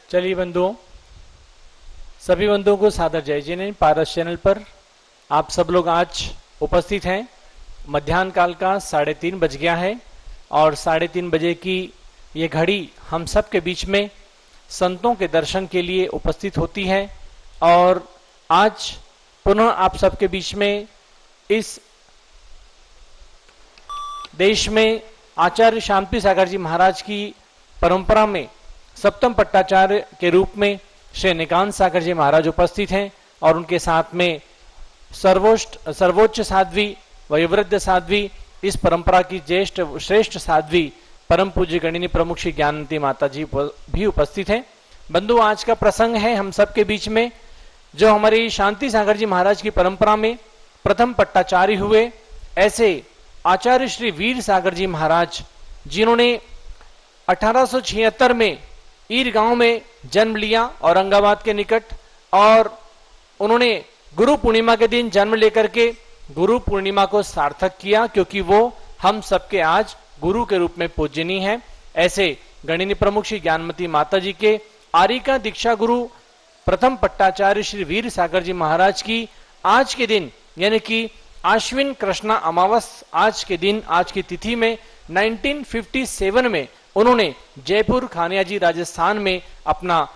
चलिए बंधुओं, सभी बंधुओं को सादर जय जिनेन्द्र। पारस चैनल पर आप सब लोग आज उपस्थित हैं। मध्याह्न काल का 3:30 बज गया है और 3:30 बजे की ये घड़ी हम सब के बीच में संतों के दर्शन के लिए उपस्थित होती है। और आज पुनः आप सबके बीच में इस देश में आचार्य शांति सागर जी महाराज की परंपरा में सप्तम पट्टाचार्य के रूप में श्री निकांत सागर जी महाराज उपस्थित हैं और उनके साथ में सर्वोच्च साध्वी वयोवृद्ध साध्वी, इस परंपरा की ज्येष्ठ श्रेष्ठ साध्वी परम पूज्य गणिनी प्रमुख श्री ज्ञानवती माता जी भी उपस्थित हैं। बंधु, आज का प्रसंग है हम सबके बीच में जो हमारी शांति सागर जी महाराज की परंपरा में प्रथम पट्टाचार्य हुए, ऐसे आचार्य श्री वीर सागर जी महाराज, जिन्होंने 1876 में ईर गांव में जन्म लिया औरंगाबाद के निकट, और उन्होंने गुरु पूर्णिमा के दिन जन्म लेकर के गुरु पूर्णिमा को सार्थक किया, क्योंकि वो हम सबके आज गुरु के रूप में पूजनीय हैं। ऐसे गणिनी प्रमुख श्री ज्ञानवती माता जी के आरिका दीक्षा गुरु प्रथम पट्टाचार्य श्री वीर सागर जी महाराज की आज के दिन यानी कि आश्विन कृष्णा अमावस आज के दिन, आज की तिथि में 1957 में उन्होंने जयपुर खानियाजी राजस्थान में अपना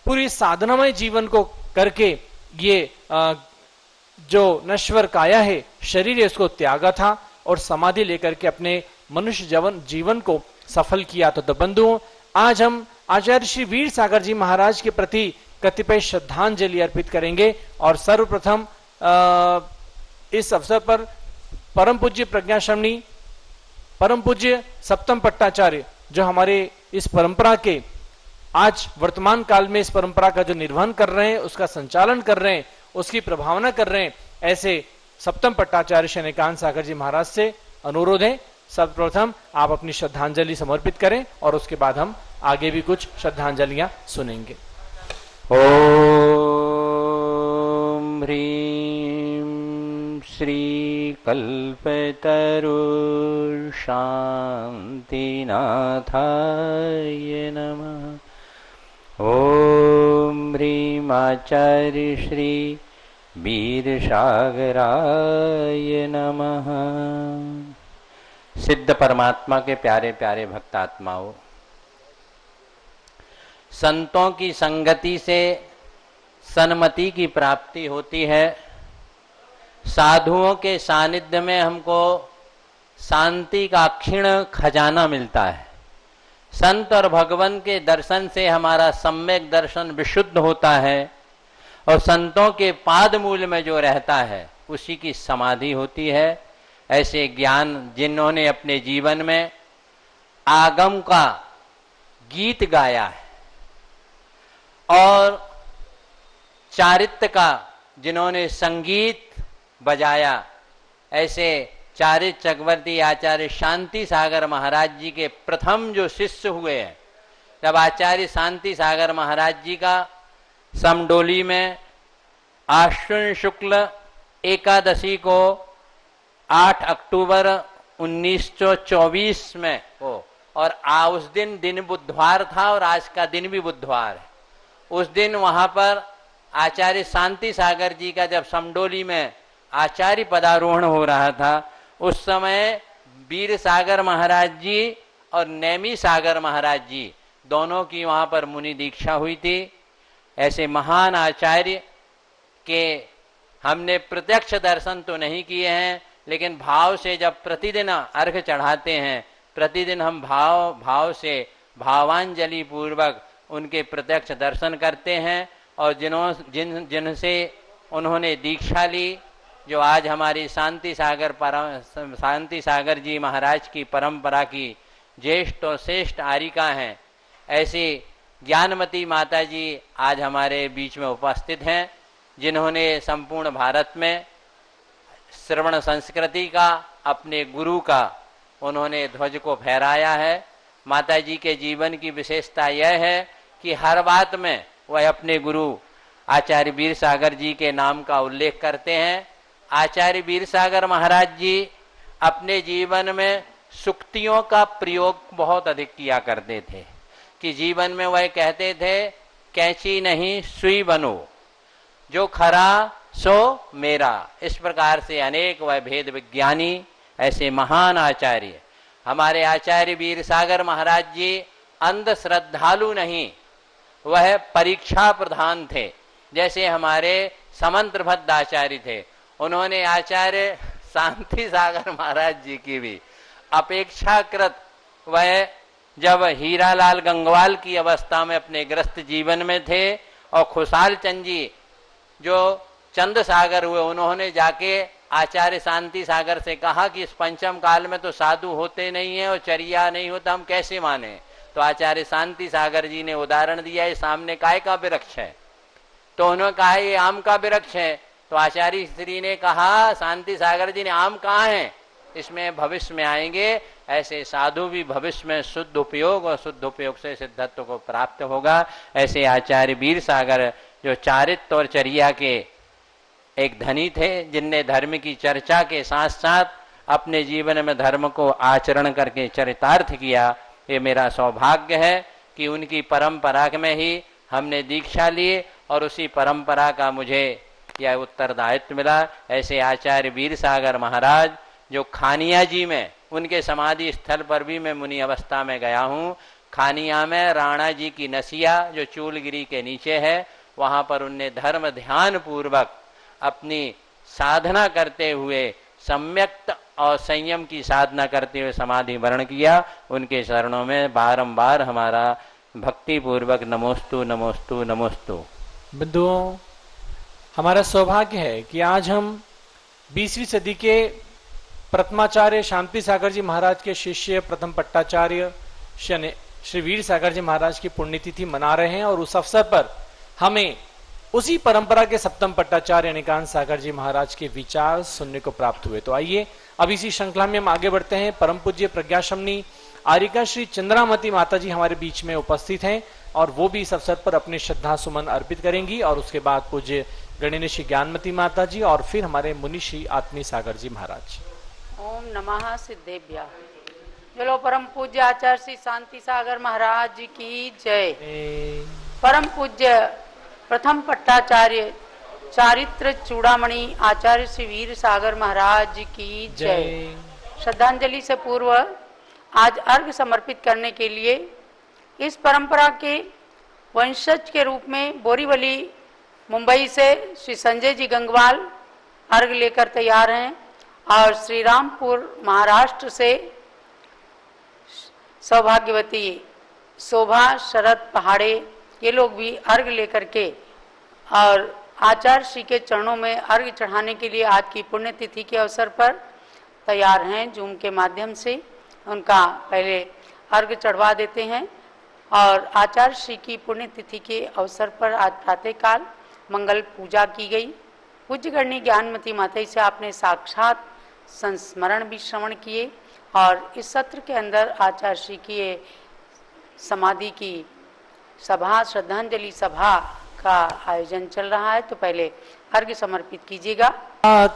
पूरी साधनामय जीवन को करके ये जो नश्वर काया है, शरीर है, उसको त्यागा था और समाधि लेकर के अपने मनुष्य जीवन को सफल किया। तो बंधुओं, आज हम आचार्य श्री वीर सागर जी महाराज के प्रति कतिपय श्रद्धांजलि अर्पित करेंगे। और सर्वप्रथम इस अवसर पर परम पूज्य प्रज्ञाश्रमणी परम पूज्य सप्तम पट्टाचार्य जो हमारे इस परंपरा के आज वर्तमान काल में इस परंपरा का जो निर्वहन कर रहे हैं, उसका संचालन कर रहे हैं, उसकी प्रभावना कर रहे हैं, ऐसे सप्तम पट्टाचार्य श्री निकांत सागर जी महाराज से अनुरोध है सर्वप्रथम आप अपनी श्रद्धांजलि समर्पित करें और उसके बाद हम आगे भी कुछ श्रद्धांजलियां सुनेंगे। ओम ह्रीं श्री कल्पतरु शांतिनाथाय नमः। ओम ह्रीं आचार्य श्री वीर सागराय नमः। सिद्ध परमात्मा के प्यारे प्यारे भक्तात्माओं, संतों की संगति से सन्मति की प्राप्ति होती है। साधुओं के सानिध्य में हमको शांति का क्षीण खजाना मिलता है। संत और भगवान के दर्शन से हमारा सम्यक दर्शन विशुद्ध होता है और संतों के पाद मूल में जो रहता है उसी की समाधि होती है। ऐसे ज्ञान जिन्होंने अपने जीवन में आगम का गीत गाया है और चारित्र का जिन्होंने संगीत बजाया, ऐसे चारित्र चक्रवर्ती आचार्य शांति सागर महाराज जी के प्रथम जो शिष्य हुए हैं, जब आचार्य शांति सागर महाराज जी का समडोली में आश्विन शुक्ल एकादशी को 8 अक्टूबर 1924 में हो, और उस दिन बुधवार था और आज का दिन भी बुधवार है। उस दिन वहां पर आचार्य शांति सागर जी का जब समडोली में आचार्य पदारोहण हो रहा था, उस समय वीर सागर महाराज जी और नेमी सागर महाराज जी दोनों की वहां पर मुनि दीक्षा हुई थी। ऐसे महान आचार्य के हमने प्रत्यक्ष दर्शन तो नहीं किए हैं, लेकिन भाव से जब प्रतिदिन अर्घ चढ़ाते हैं, प्रतिदिन हम भाव से भावांजलि पूर्वक उनके प्रत्यक्ष दर्शन करते हैं। और जिनसे उन्होंने दीक्षा ली, जो आज हमारी शांति सागर जी महाराज की परंपरा की ज्येष्ठ और श्रेष्ठ आरिका हैं, ऐसी ज्ञानमती माता जी आज हमारे बीच में उपस्थित हैं, जिन्होंने संपूर्ण भारत में श्रवण संस्कृति का, अपने गुरु का उन्होंने ध्वज को फहराया है। माता जी के जीवन की विशेषता यह है कि हर बात में वह अपने गुरु आचार्य वीर सागर जी के नाम का उल्लेख करते हैं। आचार्य वीर सागर महाराज जी अपने जीवन में सुक्तियों का प्रयोग बहुत अधिक किया करते थे। कि जीवन में वह कहते थे कैंची नहीं सुई बनो, जो खरा सो मेरा। इस प्रकार से अनेक वह भेद विज्ञानी ऐसे महान आचार्य हमारे आचार्य वीर सागर महाराज जी अंध श्रद्धालु नहीं, वह परीक्षा प्रधान थे। जैसे हमारे समंत्र भद्द आचार्य थे, उन्होंने आचार्य शांति सागर महाराज जी की भी अपेक्षाकृत वह जब हीरालाल गंगवाल की अवस्था में अपने ग्रस्त जीवन में थे और खुशहाल चंद जी जो चंद सागर हुए, उन्होंने जाके आचार्य शांति सागर से कहा कि इस पंचम काल में तो साधु होते नहीं है और चर्या नहीं होता, हम कैसे माने। तो आचार्य शांति सागर जी ने उदाहरण दिया, ये सामने काय का वृक्ष है, तो उन्होंने कहा ये आम का वृक्ष है। तो आचार्य श्री ने कहा शांति सागर जी ने, आम कहाँ है, इसमें भविष्य में आएंगे। ऐसे साधु भी भविष्य में शुद्ध उपयोग और शुद्ध उपयोग से सिद्धत्व को प्राप्त होगा। ऐसे आचार्य वीर सागर जो चारित्र्य और चर्या के एक धनी थे, जिनने धर्म की चर्चा के साथ साथ अपने जीवन में धर्म को आचरण करके चरितार्थ किया। ये मेरा सौभाग्य है कि उनकी परंपरा में ही हमने दीक्षा ली और उसी परंपरा का मुझे यह उत्तरदायित्व मिला। ऐसे आचार्य वीर सागर महाराज जो खानिया जी में, उनके समाधि स्थल पर भी मैं मुनि अवस्था में गया हूँ। खानिया में राणा जी की नसिया जो चूलगिरी के नीचे है, वहाँ पर उनने धर्म ध्यान पूर्वक अपनी साधना करते हुए सम्यक्त और संयम की साधना करते हुए समाधि वर्ण किया। उनके चरणों में बारंबार हमारा भक्ति पूर्वक नमोस्तु नमोस्तु नमोस्तु। बंधुओं, हमारा सौभाग्य है कि आज हम 20वीं सदी के प्रथमाचार्य शांति सागर जी महाराज के शिष्य प्रथम पट्टाचार्य श्री वीर सागर जी महाराज की पुण्यतिथि मना रहे हैं और उस अवसर पर हमें उसी परंपरा के सप्तम पट्टाचार्य निकांत सागर जी महाराज के विचार सुनने को प्राप्त हुए। तो आइए अब इसी श्रृंखला में हम आगे बढ़ते हैं। परम पूज्य प्रज्ञाशमनी आरिका श्री चंद्रामती माता जी हमारे बीच में उपस्थित हैं और वो भी इस अवसर पर अपने श्रद्धा सुमन अर्पित करेंगी और उसके बाद पूज्य गणेश ज्ञानमती माता जी और फिर हमारे मुनि श्री आत्मी सागर जी महाराज। ओम नमः सिद्धेभ्यः। चलो परम पूज्य आचार्य श्री शांति सागर महाराज जी की जय। परम पूज्य प्रथम पट्टाचार्य चारित्र चूड़ामणि आचार्य श्री वीर सागर महाराज जी की जय। श्रद्धांजलि से पूर्व आज अर्घ समर्पित करने के लिए इस परंपरा के वंशज के रूप में बोरीवली मुंबई से श्री संजय जी गंगवाल अर्घ लेकर तैयार हैं और श्री रामपुर महाराष्ट्र से सौभाग्यवती शोभा शरद पहाड़े ये लोग भी अर्घ लेकर के और आचार्य श्री के चरणों में अर्घ चढ़ाने के लिए आज की पुण्यतिथि के अवसर पर तैयार हैं। जूम के माध्यम से उनका पहले अर्घ चढ़वा देते हैं और आचार्य श्री की पुण्यतिथि के अवसर पर आज प्रातःकाल मंगल पूजा की गई। पूज्य गणनी ज्ञानमती माता से आपने साक्षात संस्मरण भी श्रवण किए और इस सत्र के अंदर आचार्य श्री की समाधि की सभा श्रद्धांजलि सभा का आयोजन चल रहा है। तो पहले अर्घ्य समर्पित कीजिएगा।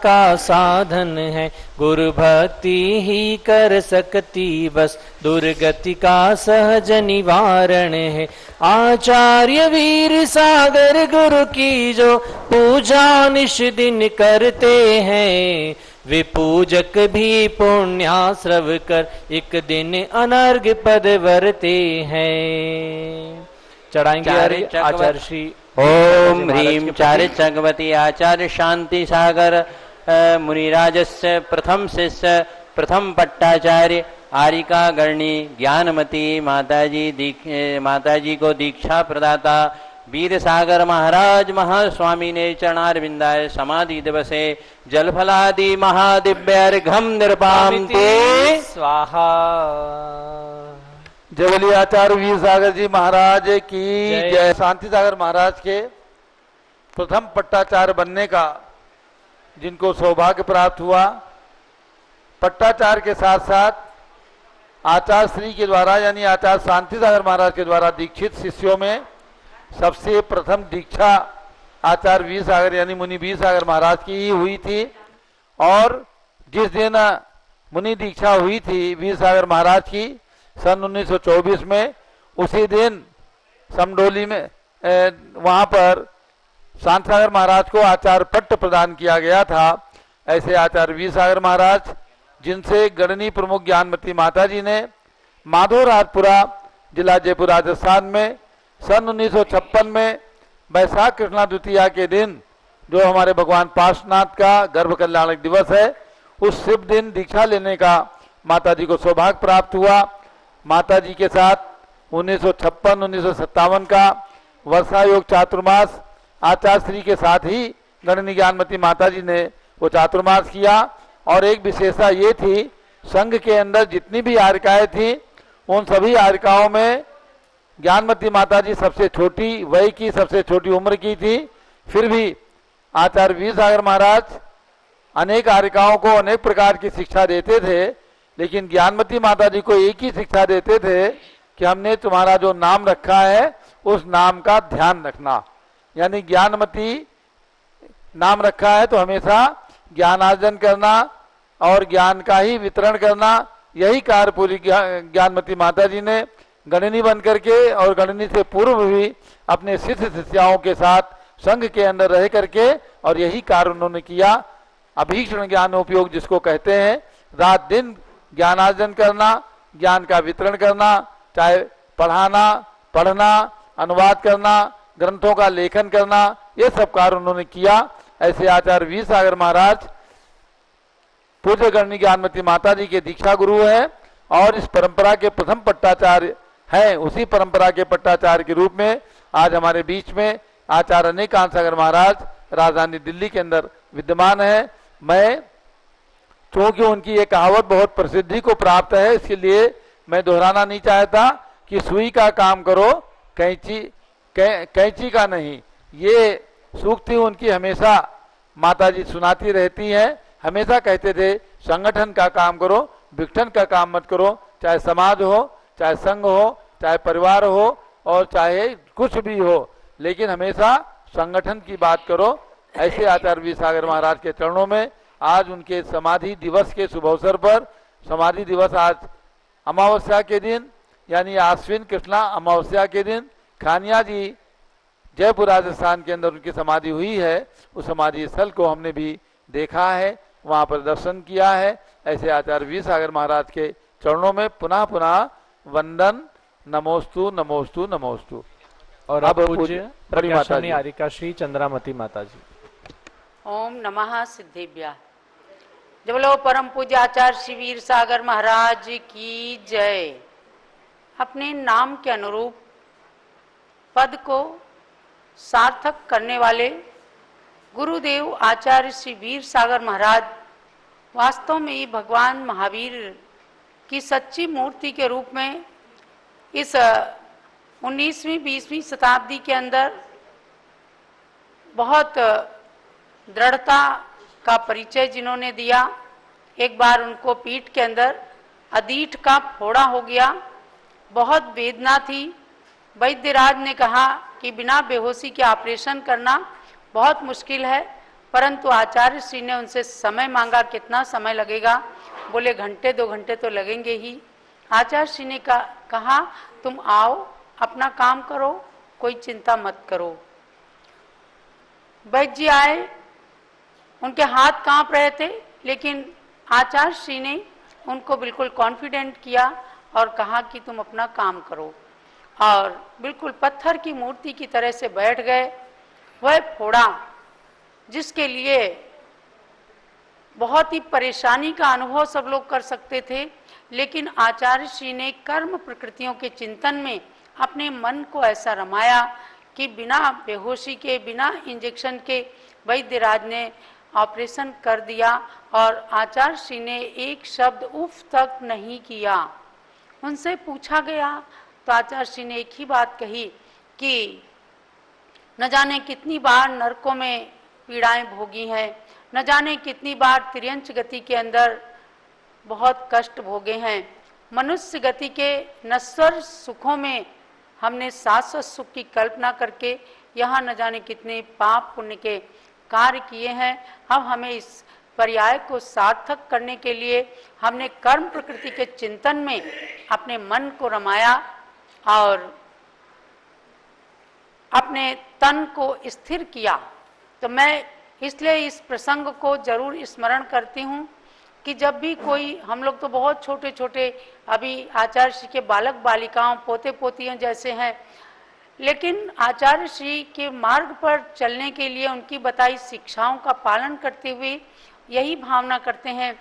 का साधन है गुरु भक्ति ही कर सकती, बस दुर्गति का सहज निवारण है। आचार्य वीर सागर गुरु की जो पूजा निश दिन करते हैं, वे पूजक भी पुण्याश्रव कर एक दिन अनर्घ पद वरते हैं। चढ़ाएंगे आचार्य श्री ओम ह्रीम चारित चक्रवती आचार्य शांति सागर मुनिराजस्य प्रथम शिष्य प्रथम पट्टाचार्य आरिका गणी ज्ञानमती माताजी को दीक्षा प्रदाता वीर सागर महाराज महास्वामी ने चरणारविंदाय समाधि दिवसे जलफलादि महादिव्यर्घम निर्पामते स्वाहा। जय आचार्य वीर सागर जी महाराज की जय। शांति सागर महाराज के प्रथम पट्टाचार्य बनने का जिनको सौभाग्य प्राप्त हुआ, पट्टाचार्य के साथ साथ आचार्य श्री के द्वारा यानी आचार्य शांति सागर महाराज के द्वारा दीक्षित शिष्यों में सबसे प्रथम दीक्षा आचार्य वीर सागर यानी मुनि वीर सागर महाराज की ही हुई थी। और जिस दिन मुनि दीक्षा हुई थी वीर सागर महाराज की सन 1924 में, उसी दिन समडोली में वहां पर शांति सागर महाराज को आचार्य पट्ट प्रदान किया गया था। ऐसे आचार्य वीर सागर महाराज, जिनसे गणनी प्रमुख ज्ञानमती माता जी ने माधोराजपुरा जिला जयपुर राजस्थान में सन 1956 में वैशाख कृष्णा द्वितीया के दिन, जो हमारे भगवान पार्श्वनाथ का गर्भ कल्याणक दिवस है, उस शुभ दिन दीक्षा लेने का माता जी को सौभाग्य प्राप्त हुआ। माता जी के साथ 1956-1957 का वर्षा योग चातुर्मास आचार्य श्री के साथ ही गणनी ज्ञानमती माता जी ने वो चातुर्मास किया। और एक विशेषता ये थी, संघ के अंदर जितनी भी आरिकाएं थी उन सभी आरिकाओं में ज्ञानमती माता जी सबसे छोटी वय की, सबसे छोटी उम्र की थी। फिर भी आचार्य वीर सागर महाराज अनेक आरिकाओं को अनेक प्रकार की शिक्षा देते थे, लेकिन ज्ञानमती माता जी को एक ही शिक्षा देते थे कि हमने तुम्हारा जो नाम रखा है उस नाम का ध्यान रखना। यानी ज्ञानमती नाम रखा है तो हमेशा ज्ञानार्जन करना और ज्ञान का ही वितरण करना, यही कार्य पूरी ज्ञानमती माता जी ने गणनी बन करके और गणनी से पूर्व भी अपने शिष्य शिष्याओं के साथ संघ के अंदर रह करके और यही कार्य उन्होंने किया। अभीक्षण ज्ञान उपयोग जिसको कहते हैं, रात दिन ज्ञानार्जन करना, ज्ञान का वितरण करना, चाहे पढ़ाना, पढ़ना, अनुवाद करना, ग्रंथों का लेखन करना, ये सब कार्य उन्होंने किया। ऐसे आचार्य वीर सागर महाराज पूज्य गणनी ज्ञानमती माता जी के दीक्षा गुरु हैं और इस परंपरा के प्रथम पट्टाचार्य हैं। उसी परंपरा के पट्टाचार्य के रूप में आज हमारे बीच में आचार्य अनेकांत सागर महाराज राजधानी दिल्ली के अंदर विद्यमान है। मैं क्योंकि उनकी ये कहावत बहुत प्रसिद्धि को प्राप्त है, इसके लिए मैं दोहराना नहीं चाहता कि सुई का काम करो कैंची का नहीं। ये सूक्ति उनकी हमेशा माता जी सुनाती रहती हैं। हमेशा कहते थे संगठन का काम करो, विघटन का काम मत करो, चाहे समाज हो, चाहे संघ हो, चाहे परिवार हो और चाहे कुछ भी हो, लेकिन हमेशा संगठन की बात करो। ऐसे आचार्य वीर सागर महाराज के चरणों में आज उनके समाधि दिवस के शुभ अवसर पर, समाधि दिवस आज अमावस्या के दिन यानी आश्विन कृष्णा अमावस्या के दिन खानिया जी जयपुर राजस्थान के अंदर उनकी समाधि हुई है। उस समाधि स्थल को हमने भी देखा है, वहां पर दर्शन किया है। ऐसे आचार्य वीर सागर महाराज के चरणों में पुनः पुनः वंदन, नमोस्तु नमोस्तु नमोस्तु। और अब पूज्य प्रकाशनी आरिका श्री चंद्रामती माता जी। ओम नमः सिद्धेभ्यः। जब बोलो परम पूज्य आचार्य श्री वीर सागर महाराज की जय। अपने नाम के अनुरूप पद को सार्थक करने वाले गुरुदेव आचार्य श्री वीर सागर महाराज वास्तव में ही भगवान महावीर की सच्ची मूर्ति के रूप में इस 19वीं 20वीं शताब्दी के अंदर बहुत दृढ़ता का परिचय जिन्होंने दिया। एक बार उनको पीठ के अंदर अदीठ का फोड़ा हो गया, बहुत वेदना थी। वैद्यराज ने कहा कि बिना बेहोशी के ऑपरेशन करना बहुत मुश्किल है, परंतु आचार्य श्री ने उनसे समय मांगा, कितना समय लगेगा? बोले घंटे 2 घंटे तो लगेंगे ही। आचार्य श्री ने कहा तुम आओ, अपना काम करो, कोई चिंता मत करो। वैद्य जी आए, उनके हाथ कांप रहे थे, लेकिन आचार्य श्री ने उनको बिल्कुल कॉन्फिडेंट किया और कहा कि तुम अपना काम करो, और बिल्कुल पत्थर की मूर्ति की तरह से बैठ गए। वह फोड़ा जिसके लिए बहुत ही परेशानी का अनुभव सब लोग कर सकते थे, लेकिन आचार्य श्री ने कर्म प्रकृतियों के चिंतन में अपने मन को ऐसा रमाया कि बिना बेहोशी के, बिना इंजेक्शन के वैद्यराज ने ऑपरेशन कर दिया और आचार्य श्री ने एक शब्द उफ तक नहीं किया। उनसे पूछा गया तो आचार्य श्री ने एक ही बात कही कि न जाने कितनी बार नरकों में पीड़ाएं भोगी हैं, न जाने कितनी बार तिर्यंच गति के अंदर बहुत कष्ट भोगे हैं, मनुष्य गति के नश्वर सुखों में हमने शाश्वत सुख की कल्पना करके यहाँ न जाने कितने पाप पुण्य के कार्य किए हैं। अब हमें इस पर्याय को सार्थक करने के लिए हमने कर्म प्रकृति के चिंतन में अपने मन को रमाया और अपने तन को स्थिर किया। तो मैं इसलिए इस प्रसंग को जरूर स्मरण करती हूँ कि जब भी कोई, हम लोग तो बहुत छोटे छोटे अभी आचार्य श्री के बालक बालिकाओं पोते पोतियों जैसे हैं, लेकिन आचार्य श्री के मार्ग पर चलने के लिए उनकी बताई शिक्षाओं का पालन करते हुए यही भावना करते हैं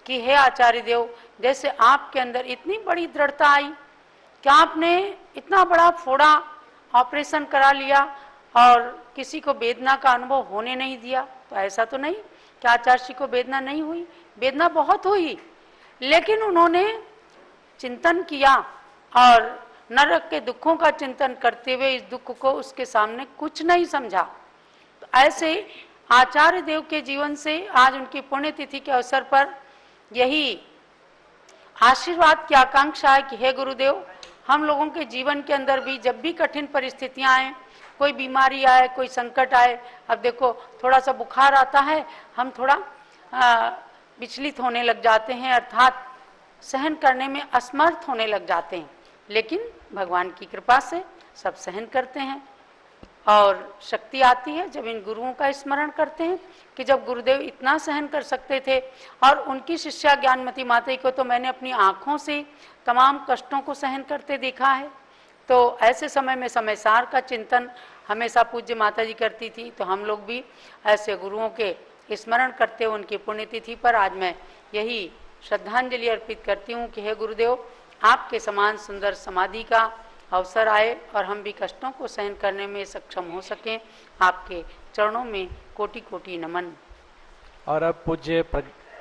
कि हे आचार्य देव, जैसे आपके अंदर इतनी बड़ी दृढ़ता आई कि आपने इतना बड़ा फोड़ा ऑपरेशन करा लिया और किसी को वेदना का अनुभव होने नहीं दिया। तो ऐसा तो नहीं कि आचार्य श्री को वेदना नहीं हुई, वेदना बहुत हुई, लेकिन उन्होंने चिंतन किया और नरक के दुखों का चिंतन करते हुए इस दुख को उसके सामने कुछ नहीं समझा। तो ऐसे आचार्य देव के जीवन से आज उनकी पुण्यतिथि के अवसर पर यही आशीर्वाद की आकांक्षा है कि हे गुरुदेव, हम लोगों के जीवन के अंदर भी जब भी कठिन परिस्थितियां आए, कोई बीमारी आए, कोई संकट आए, अब देखो थोड़ा सा बुखार आता है, हम थोड़ा विचलित होने लग जाते हैं, अर्थात सहन करने में असमर्थ होने लग जाते हैं, लेकिन भगवान की कृपा से सब सहन करते हैं और शक्ति आती है जब इन गुरुओं का स्मरण करते हैं कि जब गुरुदेव इतना सहन कर सकते थे। और उनकी शिष्या ज्ञानमती माता को तो मैंने अपनी आंखों से तमाम कष्टों को सहन करते देखा है। तो ऐसे समय में समयसार का चिंतन हमेशा पूज्य माता जी करती थी। तो हम लोग भी ऐसे गुरुओं के स्मरण करते हुए उनकी पुण्यतिथि पर आज मैं यही श्रद्धांजलि अर्पित करती हूँ कि हे गुरुदेव, आपके समान सुंदर समाधि का अवसर आए और हम भी कष्टों को सहन करने में सक्षम हो सकें। आपके चरणों में कोटि कोटि नमन। और अब पूज्य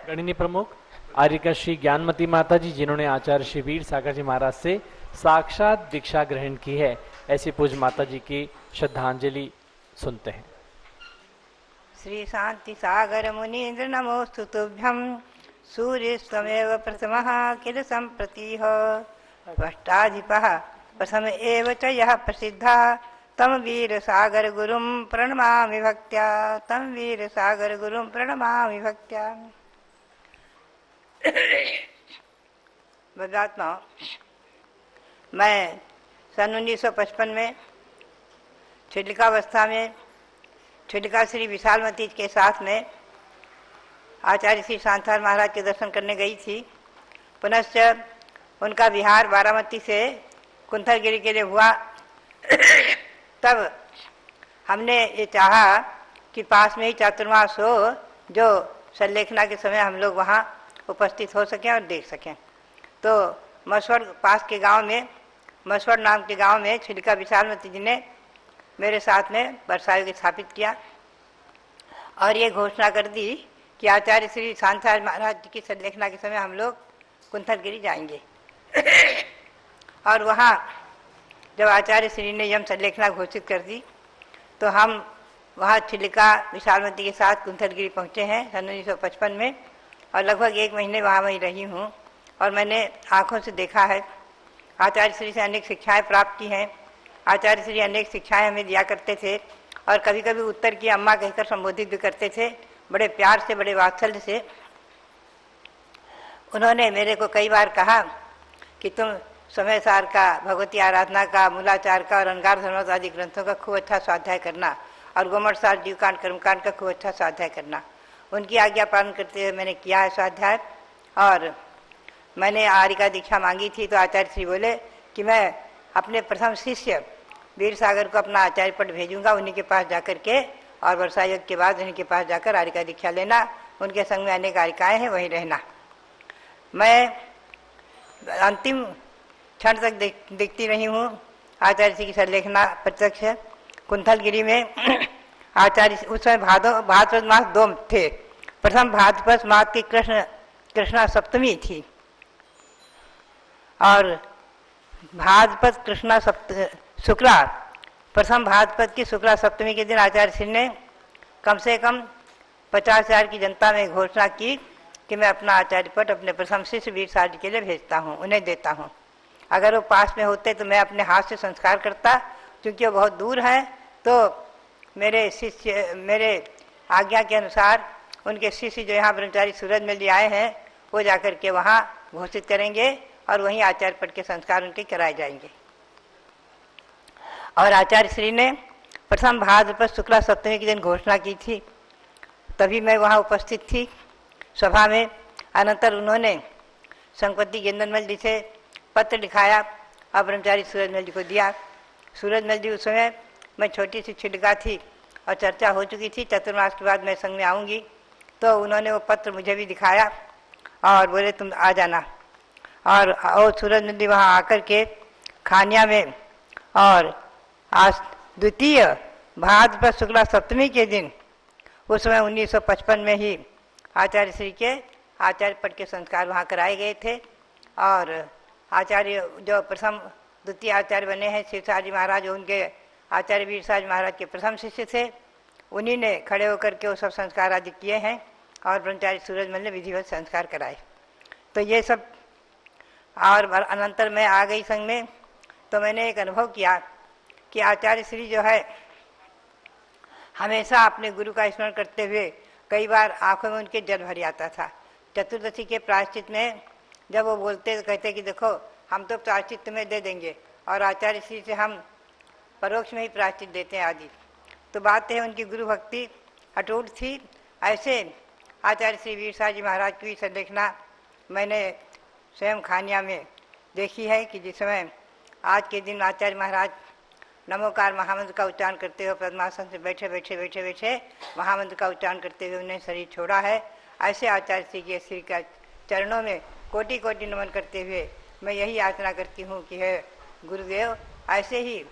गणिनी प्रमुख आर्यका श्री ज्ञानमती माता जी, जिन्होंने आचार्य श्री वीर सागर जी महाराज से साक्षात दीक्षा ग्रहण की है, ऐसी पूज्य माता जी की श्रद्धांजलि सुनते हैं। श्री शांति सागर मुनीन्द्र नमोस्तु तुभ्यं। सूर्य स्वमेव प्रथमः किल सम्प्रतिः त्वष्टाधिपः प्रथम एव च यः प्रसिद्धः तम वीर सागर गुरुं प्रणमामि भक्त्या। तम वीर सागर गुरुं प्रणमामि भक्त्या। बदात्मा, मैं सन 1955 में छिलिकावस्था में छिलिका श्री विशालमती के साथ में आचार्य श्री शांतार महाराज के दर्शन करने गई थी। पुनश्च उनका विहार बारामती से कुंथलगिरी के लिए हुआ। तब हमने ये चाहा कि पास में ही चातुर्मास हो, जो संलेखना के समय हम लोग वहाँ उपस्थित हो सकें और देख सकें। तो मसवड़ पास के गांव में, मसवड़ नाम के गांव में छिलिका विशालमती जी ने मेरे साथ में बरसायु स्थापित किया और ये घोषणा कर दी कि आचार्य श्री शांतार महाराज जी की संलेखना के समय हम लोग कुंथलगिरी जाएंगे। और वहाँ जब आचार्य श्री ने यम संलेखना घोषित कर दी तो हम वहाँ छिलिका विशालमती के साथ कुंथलगिरी पहुँचे हैं सन 1955 में और लगभग 1 महीने वहाँ वहीं रही हूँ। और मैंने आँखों से देखा है, आचार्य श्री से अनेक शिक्षाएं प्राप्त की हैं। आचार्य श्री अनेक शिक्षाएं हमें दिया करते थे और कभी कभी उत्तर की अम्मा कहकर संबोधित भी करते थे, बड़े प्यार से, बड़े वात्सल्य से। उन्होंने मेरे को कई बार कहा कि तुम समय सार का, भगवती आराधना का, मूलाचार का और अंगार धर्मों आदि ग्रंथों का खूब अच्छा स्वाध्याय करना और गोमठ सार जीवकांड कर्मकांड का खूब अच्छा स्वाध्याय करना। उनकी आज्ञा पालन करते हुए मैंने किया है स्वाध्याय। और मैंने आर्यका दीक्षा मांगी थी तो आचार्य श्री बोले कि मैं अपने प्रथम शिष्य वीर सागर को अपना आचार्य पद भेजूंगा, उन्हीं के पास जाकर के, और वर्षा योग के बाद उन्हीं के पास जाकर आर्यका दीक्षा लेना, उनके संग में अनेक आर्यकाएँ हैं वहीं रहना। मैं अंतिम क्षण तक देखती रही हूँ आचार्य श्री की संलेखना प्रत्यक्ष कुंथलगिरी में। आचार्य उस समय भाद्रपद मास 2 थे। प्रथम भाद्रपद मास की कृष्णा सप्तमी थी और भाद्रपद कृष्णा शुक्ला, प्रथम भाद्रपद की शुक्ला सप्तमी के दिन आचार्य श्री ने कम से कम 50,000 की जनता में घोषणा की कि मैं अपना आचार्य पद अपने प्रथम शिष्य वीर सागर जी के लिए भेजता हूँ, उन्हें देता हूँ। अगर वो पास में होते तो मैं अपने हाथ से संस्कार करता, क्योंकि वो बहुत दूर हैं। तो मेरे शिष्य, मेरे आज्ञा के अनुसार उनके शिष्य जो यहाँ ब्रह्मचारी सूरजमल जी आए हैं, वो जाकर के वहाँ घोषित करेंगे और वहीं आचार्य पद के संस्कार उनके कराए जाएंगे। और आचार्य श्री ने प्रथम भाद्रपद शुक्ला सप्तमी के दिन घोषणा की थी, तभी मैं वहाँ उपस्थित थी सभा में। अनंतर उन्होंने संपत्ति गेंदनमल जी से पत्र लिखाया और ब्रह्मचारी सूरजमल जी को दिया। सूरजमल जी उस समय मैं छोटी सी छिटका थी और चर्चा हो चुकी थी, चतुर्मास के बाद मैं संघ में आऊँगी, तो उन्होंने वो पत्र मुझे भी दिखाया और बोले तुम आ जाना। और सूरजमल जी वहाँ आकर के खानिया में, और आज द्वितीय भाद्रपद शुक्ला सप्तमी के दिन, उस समय 1955 में ही आचार्य श्री के आचार्य पद के संस्कार वहाँ कराए गए थे। और आचार्य जो प्रथम द्वितीय आचार्य बने हैं शिवसार जी महाराज, उनके आचार्य वीरसार जी महाराज के प्रथम शिष्य थे, उन्हीं ने खड़े होकर के वो सब संस्कार आदि किए हैं और ब्रह्मचारी सूरजमल ने विधिवत संस्कार कराए। तो ये सब, और अनंतर मैं आ गई संघ में, तो मैंने एक अनुभव किया कि आचार्य श्री जो है हमेशा अपने गुरु का स्मरण करते हुए कई बार आंखों में उनके जल भर आता था। चतुर्दशी के प्रायश्चित में जब वो बोलते तो कहते कि देखो हम तो प्रायश्चित तुम्हें दे देंगे, और आचार्य श्री से हम परोक्ष में ही प्रायश्चित देते हैं आदि। तो बात है उनकी गुरु भक्ति अटूट थी। ऐसे आचार्य श्री वीरसार जी महाराज की संलेखना मैंने स्वयं खानिया में देखी है कि जिस समय आज के दिन आचार्य महाराज नमोकार महामंत्र का उच्चारण करते हुए पद्मासन से बैठे बैठे महामंत्र का उच्चारण करते हुए उन्हें शरीर छोड़ा है। ऐसे आचार्य श्री के श्री का चरणों में कोटि कोटि नमन करते हुए मैं यही याचना करती हूँ कि हे गुरुदेव, ऐसे ही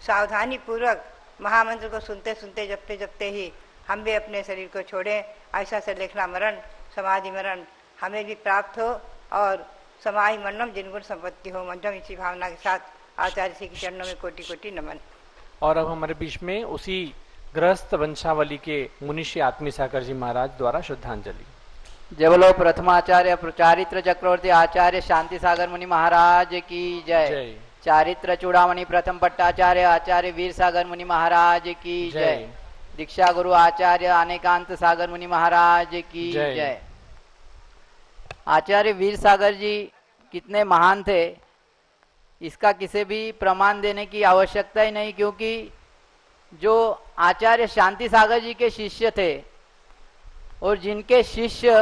सावधानी पूर्वक महामंत्र को सुनते सुनते जपते जपते ही हम भी अपने शरीर को छोड़ें। ऐसा संलेखना मरण समाधि मरण हमें भी प्राप्त हो और समाधि मरणम जिनगुण संपत्ति हो। मंजम इसी भावना के साथ आचार्य श्री के चरणों में कोटि कोटि नमन। और अब हमारे बीच में उसी गृहस्थ वंशावली के मुनिषी आत्मी सागर जी महाराज द्वारा श्रद्धांजलि। जय बोलो प्रथमाचार्य चारित्र चक्रवर्ती आचार्य शांति सागर मुनि महाराज की जय। चारित्र चूड़ामणि प्रथम पट्टाचार्य आचार्य वीर सागर मुनि महाराज की जय। दीक्षा गुरु आचार्य अनेकांत सागर मुनि महाराज की जय। आचार्य वीर सागर जी कितने महान थे, इसका किसी भी प्रमाण देने की आवश्यकता ही नहीं, क्योंकि जो आचार्य शांति सागर जी के शिष्य थे और जिनके शिष्य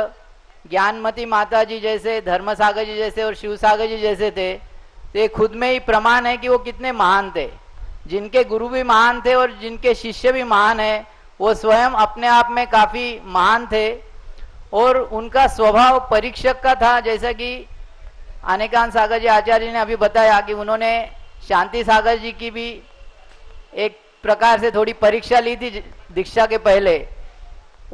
ज्ञानमती माता जी जैसे, धर्म सागर जी जैसे और शिव सागर जी जैसे थे, तो ये खुद में ही प्रमाण है कि वो कितने महान थे। जिनके गुरु भी महान थे और जिनके शिष्य भी महान है, वो स्वयं अपने आप में काफी महान थे। और उनका स्वभाव परीक्षक का था, जैसा कि अनेकांत सागर जी आचार्य ने अभी बताया कि उन्होंने शांति सागर जी की भी एक प्रकार से थोड़ी परीक्षा ली थी दीक्षा के पहले।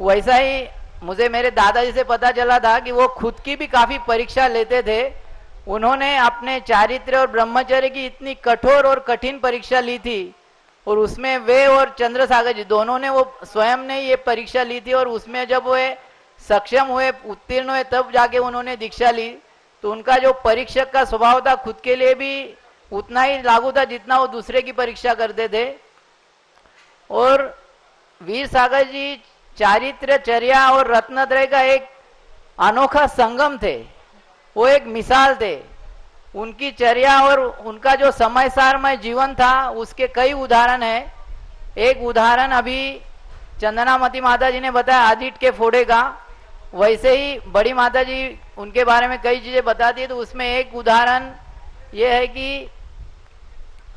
वैसा ही मुझे मेरे दादाजी से पता चला था कि वो खुद की भी काफी परीक्षा लेते थे। उन्होंने अपने चारित्र्य और ब्रह्मचर्य की इतनी कठोर और कठिन परीक्षा ली थी, और उसमें वे और चंद्र सागर जी दोनों ने वो स्वयं ने ये परीक्षा ली थी, और उसमें जब वे सक्षम हुए, उत्तीर्ण हुए, तब जाके उन्होंने दीक्षा ली। तो उनका जो परीक्षक का स्वभाव था खुद के लिए भी उतना ही लागू था जितना वो दूसरे की परीक्षा करते थे। और वीर सागर जी चारित्र, चर्या और रत्नत्रय का एक अनोखा संगम थे। वो एक मिसाल थे। उनकी चर्या और उनका जो समय सारमय जीवन था, उसके कई उदाहरण हैं। एक उदाहरण अभी चंदनामती माता जी ने बताया आदिट के फोड़े का, वैसे ही बड़ी माता जी उनके बारे में कई चीजें बताती है। तो उसमें एक उदाहरण ये है कि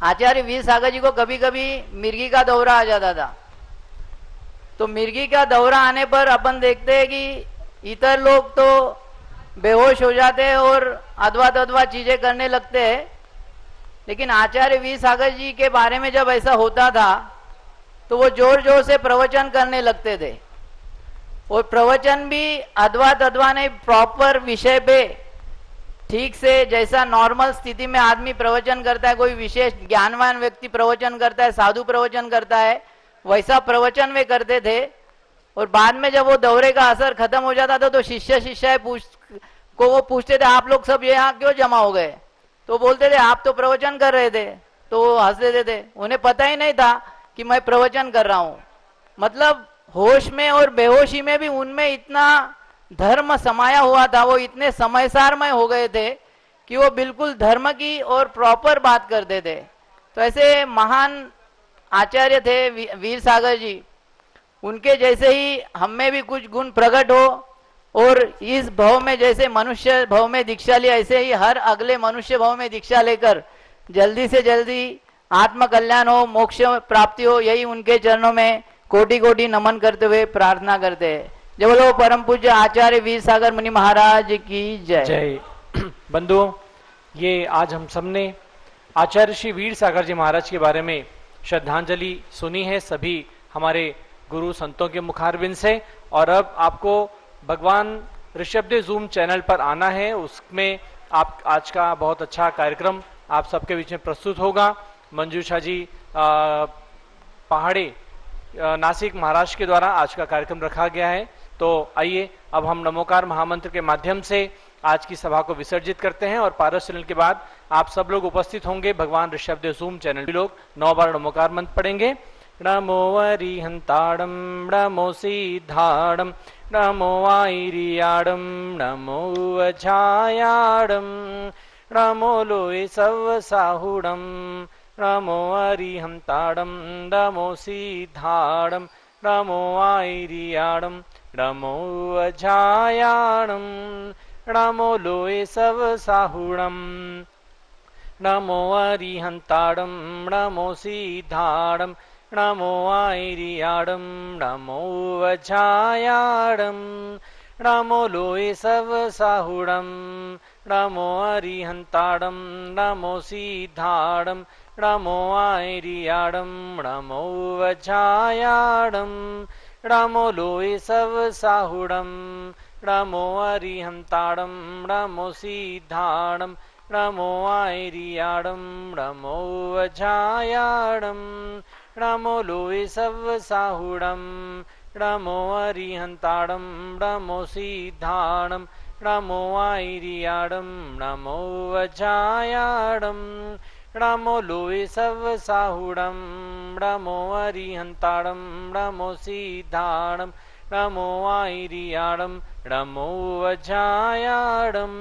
आचार्य वीर सागर जी को कभी कभी मिर्गी का दौरा आ जाता था। तो मिर्गी का दौरा आने पर अपन देखते हैं कि इतर लोग तो बेहोश हो जाते हैं और अधवा तधवा चीजें करने लगते हैं, लेकिन आचार्य वीर सागर जी के बारे में जब ऐसा होता था तो वो जोर जोर से प्रवचन करने लगते थे। और प्रवचन भी अधवा तधवा नहीं, प्रॉपर विषय पे ठीक से, जैसा नॉर्मल स्थिति में आदमी प्रवचन करता है, कोई विशेष ज्ञानवान व्यक्ति प्रवचन करता है, साधु प्रवचन करता है, वैसा प्रवचन वे करते थे। और बाद में जब वो दौरे का असर खत्म हो जाता था तो शिष्य शिष्य को वो पूछते थे आप लोग सब यहाँ क्यों जमा हो गए? तो बोलते थे आप तो प्रवचन कर रहे थे। तो वो हंस देते थे, उन्हें पता ही नहीं था कि मैं प्रवचन कर रहा हूँ। मतलब होश में और बेहोशी में भी उनमें इतना धर्म समाया हुआ था, वो इतने समयसारमय हो गए थे कि वो बिल्कुल धर्म की और प्रॉपर बात करते थे। तो ऐसे महान आचार्य थे वीर सागर जी, उनके जैसे ही हम में भी कुछ गुण प्रकट हो और इस भव में जैसे मनुष्य भव में दीक्षा लिया, ऐसे ही हर अगले मनुष्य भव में दीक्षा लेकर जल्दी से जल्दी आत्म कल्याण हो, मोक्ष प्राप्ति हो, यही उनके चरणों में कोटि कोटि नमन करते हुए प्रार्थना करते हैं। जय बोलो परम पूज्य आचार्य वीर सागर मुनि महाराज की जय। जय। बंधुओं, ये आज हम सबने आचार्य श्री वीर सागर जी महाराज के बारे में श्रद्धांजलि सुनी है सभी हमारे गुरु संतों के मुखारबिंद से। और अब आपको भगवान ऋषभदेव जूम चैनल पर आना है, उसमें आप आज का बहुत अच्छा कार्यक्रम आप सबके बीच में प्रस्तुत होगा। मंजूषा जी पहाड़ी नासिक महाराष्ट्र के द्वारा आज का कार्यक्रम रखा गया है। तो आइए अब हम नमोकार महामंत्र के माध्यम से आज की सभा को विसर्जित करते हैं और पारस चैनल के बाद आप सब लोग उपस्थित होंगे। भगवान ऋषभदेव जूम चैनल लोग 9 बार नमोकार मंत्र पढ़ेंगे। नमो वरिहंताड़म नमो सीधाड़म नमो वाईरियाड़म नमो अजायाड़म नमो लोए सव साहुड़म नमो वरिहंताड़म नमो सीधाड़म नमो वाईरियाड़म नमो अजायाड़म नमो लोए सव साहुड़म नमो वरिहंताड़म नमो सीधाड़म नमो वाईरियाड़म नमो वजायाड़म नमो लोए सव साहुड़म नमो वरिहंताड़म नमो सीधाड़म नमो वाईरियाड़म नमो वजायाड़म नमो लोए सव साहुड़म नमो वरिहंताड़म नमो सीधाड़म नमो वाईरियाड़म नमो वजायाड़म नमो लोए सव साहुड़म नमो वरिहंताड़म नमो सीधाड़म नमो वाईरियाड़म नमो वजायाड़म नमो लोए सव साहुड़म नमो वरिहंताड़म नमो सीधाड़म नमो वाईरियाड़म नमो वजायाड़म